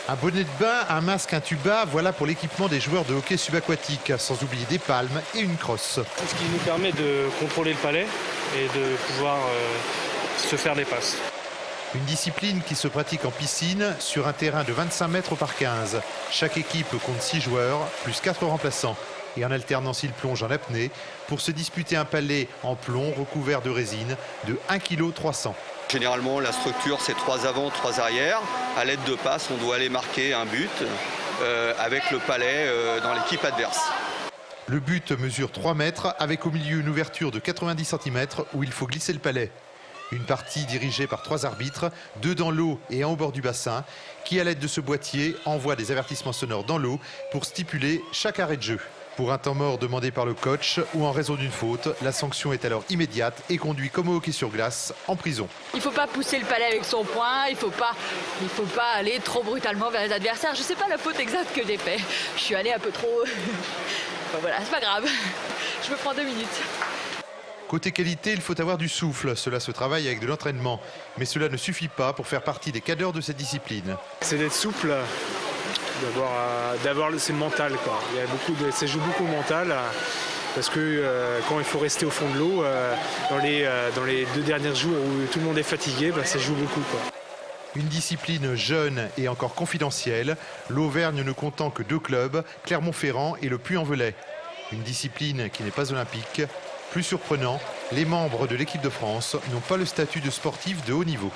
Un bonnet de bain, un masque, un tuba, voilà pour l'équipement des joueurs de hockey subaquatique, sans oublier des palmes et une crosse. Ce qui nous permet de contrôler le palais et de pouvoir se faire des passes. Une discipline qui se pratique en piscine sur un terrain de 25 mètres par 15. Chaque équipe compte 6 joueurs, plus 4 remplaçants. Et en alternance, ils plongent en apnée pour se disputer un palais en plomb recouvert de résine de 1,3 kg. Généralement, la structure, c'est 3 avant, 3 arrière. À l'aide de passes, on doit aller marquer un but avec le palais dans l'équipe adverse. Le but mesure 3 mètres avec au milieu une ouverture de 90 cm où il faut glisser le palais. Une partie dirigée par 3 arbitres, 2 dans l'eau et 1 au bord du bassin, qui à l'aide de ce boîtier envoie des avertissements sonores dans l'eau pour stipuler chaque arrêt de jeu. Pour un temps mort demandé par le coach ou en raison d'une faute, la sanction est alors immédiate et conduit comme au hockey sur glace en prison. Il ne faut pas pousser le palais avec son poing, il ne faut pas aller trop brutalement vers les adversaires. Je ne sais pas la faute exacte que j'ai fait. Je suis allée un peu trop... Enfin, voilà, c'est pas grave. Je me prends 2 minutes. Côté qualité, il faut avoir du souffle. Cela se travaille avec de l'entraînement. Mais cela ne suffit pas pour faire partie des cadors de cette discipline. C'est d'être souple, d'avoir c'est mental, quoi. Ça joue beaucoup au mental parce que quand il faut rester au fond de l'eau, dans les 2 derniers jours où tout le monde est fatigué, ça joue beaucoup, quoi. Une discipline jeune et encore confidentielle, l'Auvergne ne comptant que 2 clubs, Clermont-Ferrand et le Puy-en-Velay. Une discipline qui n'est pas olympique. Plus surprenant, les membres de l'équipe de France n'ont pas le statut de sportif de haut niveau.